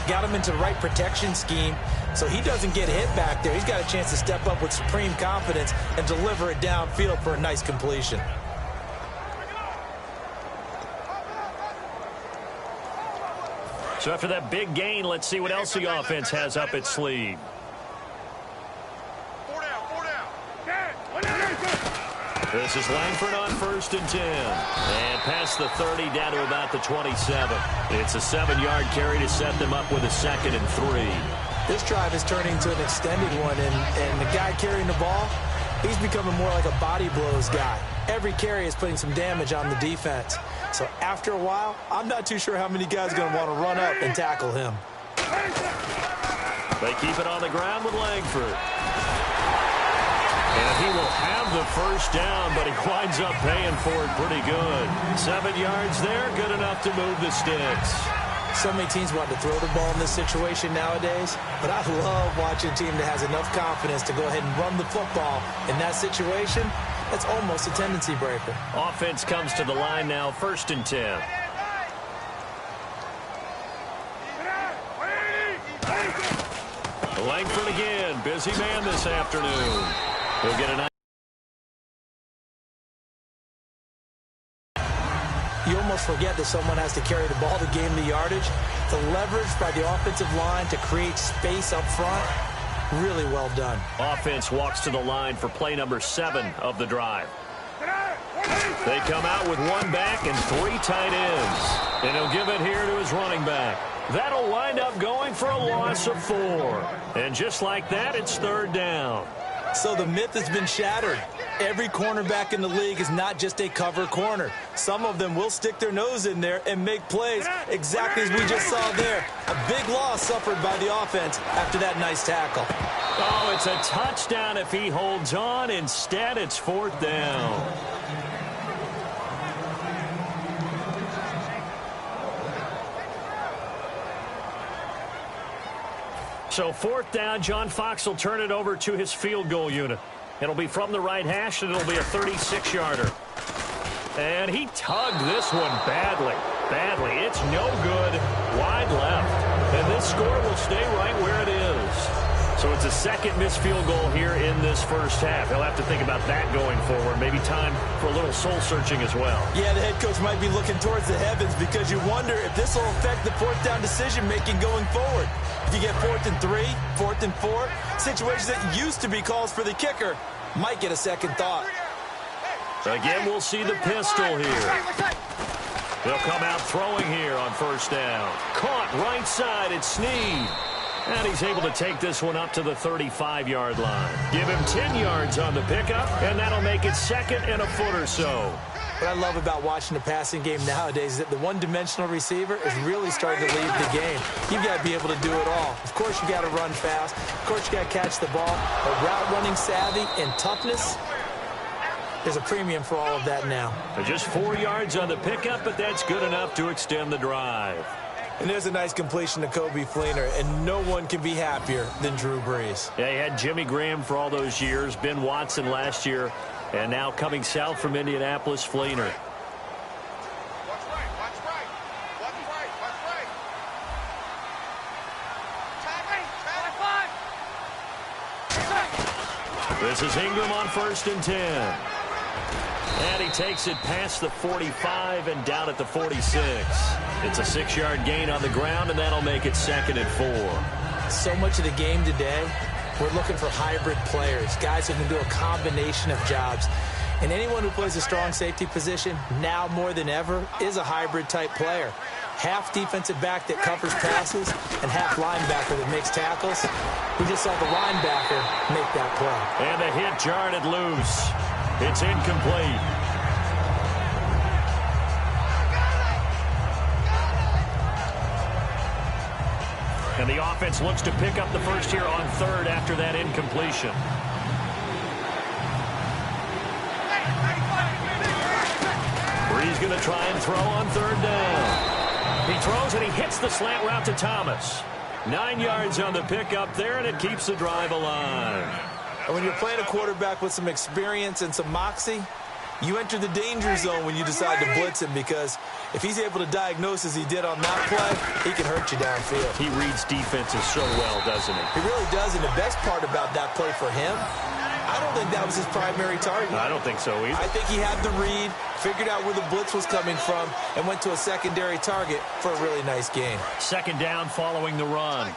got him into the right protection scheme so he doesn't get hit back there. He's got a chance to step up with supreme confidence and deliver it downfield for a nice completion. So after that big gain, let's see what else the offense has up its sleeve. This is Langford on 1st and 10. And past the 30 down to about the 27. It's a 7-yard carry to set them up with a 2nd and 3. This drive is turning into an extended one, and the guy carrying the ball, he's becoming more like a body blows guy. Every carry is putting some damage on the defense. So after a while, I'm not too sure how many guys are going to want to run up and tackle him. They keep it on the ground with Langford. And he will have the 1st down, but he winds up paying for it pretty good. 7 yards there, good enough to move the sticks. So many teams want to throw the ball in this situation nowadays, but I love watching a team that has enough confidence to go ahead and run the football. In that situation, that's almost a tendency breaker. Offense comes to the line now, 1st and 10. Langford again, busy man this afternoon. He'll get a You almost forget that someone has to carry the ball to gain the yardage. The leverage by the offensive line to create space up front, really well done. Offense walks to the line for play number 7 of the drive. They come out with 1 back and 3 tight ends. And he'll give it here to his running back. That'll wind up going for a loss of 4. And just like that, it's 3rd down. So the myth has been shattered. Every cornerback in the league is not just a cover corner. Some of them will stick their nose in there and make plays exactly as we just saw there. A big loss suffered by the offense after that nice tackle. Oh, it's a touchdown if he holds on. Instead, it's 4th down. So 4th down, John Fox will turn it over to his field goal unit. It'll be from the right hash, and it'll be a 36-yarder. And he tugged this one badly. It's no good. Wide left. And this score will stay right where it is. So it's a 2nd missed field goal here in this 1st half. He'll have to think about that going forward. Maybe time for a little soul-searching as well. Yeah, the head coach might be looking towards the heavens because you wonder if this will affect the 4th down decision-making going forward. If you get 4th and 3, 4th and 4, situations that used to be calls for the kicker might get a second thought. Again, we'll see the pistol here. They'll come out throwing here on 1st down. Caught right side, it's Snead. And he's able to take this one up to the 35-yard line. Give him 10 yards on the pickup, and that'll make it 2nd and a foot or so. What I love about watching the passing game nowadays is that the one-dimensional receiver is really starting to leave the game. You've got to be able to do it all. Of course, you got to run fast. Of course, you got to catch the ball. But route running savvy and toughness, there's a premium for all of that now. So just 4 yards on the pickup, but that's good enough to extend the drive. And there's a nice completion to Kobe Fleener, and no one can be happier than Drew Brees. Yeah, he had Jimmy Graham for all those years, Ben Watson last year, and now coming south from Indianapolis, Fleener. This is Ingram on 1st and 10. And he takes it past the 45 and down at the 46. It's a 6-yard gain on the ground, and that'll make it 2nd and 4. So much of the game today, we're looking for hybrid players, guys who can do a combination of jobs. And anyone who plays a strong safety position, now more than ever, is a hybrid-type player. Half defensive back that covers passes and half linebacker that makes tackles. We just saw the linebacker make that play. And the hit jarred it loose. It's incomplete. And the offense looks to pick up the first here on 3rd after that incompletion. Brees going to try and throw on 3rd down. He throws and he hits the slant route to Thomas. 9 yards on the pickup there, and it keeps the drive alive. And when you're playing a quarterback with some experience and some moxie, You enter the danger zone when you decide to blitz him, because if he's able to diagnose as he did on that play, he can hurt you downfield. He reads defenses so well, doesn't he? He really does, and the best part about that play for him, I don't think that was his primary target. I don't think so either. I think he had the read, figured out where the blitz was coming from, and went to a secondary target for a really nice gain. Second down following the run.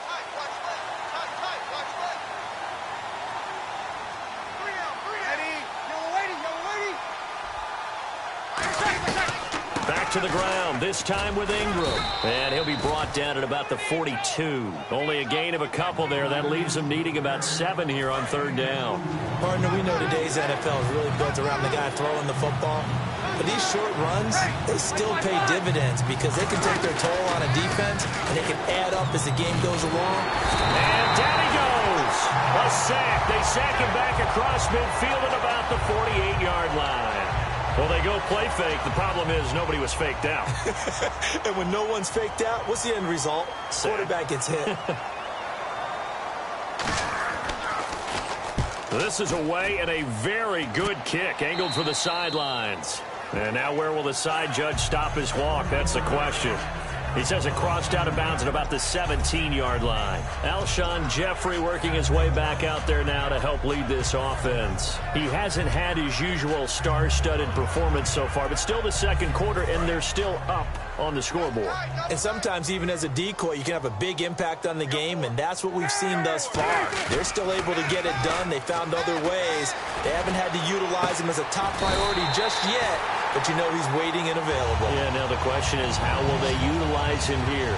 Back to the ground, this time with Ingram. And he'll be brought down at about the 42. Only a gain of a couple there. That leaves him needing about 7 here on third down. Partner, we know today's NFL is really built around the guy throwing the football. But these short runs, they still pay dividends because they can take their toll on a defense, and they can add up as the game goes along. And down he goes. A sack. They sack him back across midfield at about the 48-yard line. Well, they go play fake. The problem is nobody was faked out. And when no one's faked out, what's the end result? Quarterback gets hit. This is away and a very good kick angled for the sidelines. And now where will the side judge stop his walk? That's the question. He says it crossed out of bounds at about the 17-yard line. Alshon Jeffrey working his way back out there now to help lead this offense. He hasn't had his usual star-studded performance so far, but still the second quarter, and they're still up on the scoreboard. And sometimes even as a decoy, you can have a big impact on the game, and that's what we've seen thus far. They're still able to get it done. They found other ways. They haven't had to utilize him as a top priority just yet, but you know he's waiting and available. Yeah, now the question is, how will they utilize him here?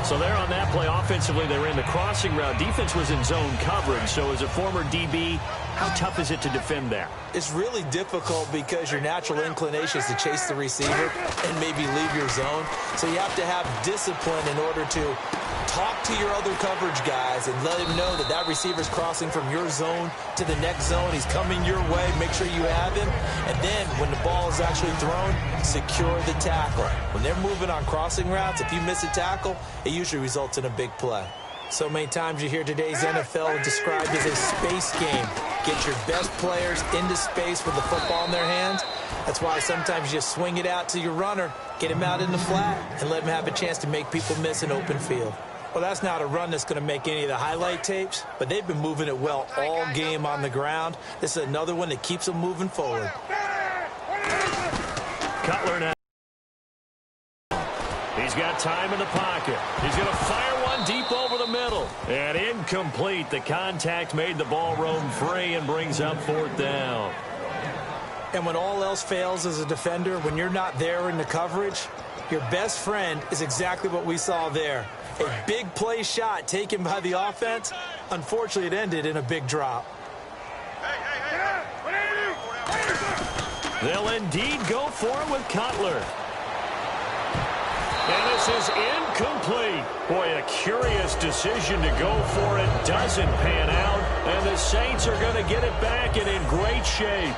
So there on that play, offensively, they ran the crossing route. Defense was in zone coverage, so as a former DB, how tough is it to defend that? It's really difficult because your natural inclination is to chase the receiver and maybe leave your zone. So you have to have discipline in order to talk to your other coverage guys and let him know that that receiver's crossing from your zone to the next zone. He's coming your way. Make sure you have him. And then when the ball is actually thrown, secure the tackle. When they're moving on crossing routes, if you miss a tackle, it usually results in a big play. So many times you hear today's NFL described as a space game. Get your best players into space with the football in their hands. That's why sometimes you just swing it out to your runner, get him out in the flat, and let him have a chance to make people miss an open field. Well, that's not a run that's going to make any of the highlight tapes, but they've been moving it well all game on the ground. This is another one that keeps them moving forward. Cutler now. He's got time in the pocket. He's going to fire one deep over the middle. And incomplete. The contact made the ball roam free and brings up fourth down. And when all else fails as a defender, when you're not there in the coverage, your best friend is exactly what we saw there. A big play shot taken by the offense. Unfortunately, it ended in a big drop. They'll indeed go for it with Cutler. And this is incomplete. Boy, a curious decision to go for it. Doesn't pan out. And the Saints are going to get it back and in great shape.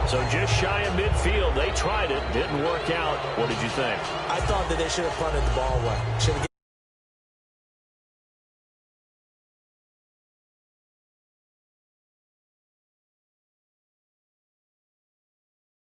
So just shy of midfield. They tried it. Didn't work out. What did you think? I thought that they should have punted the ball away. Should have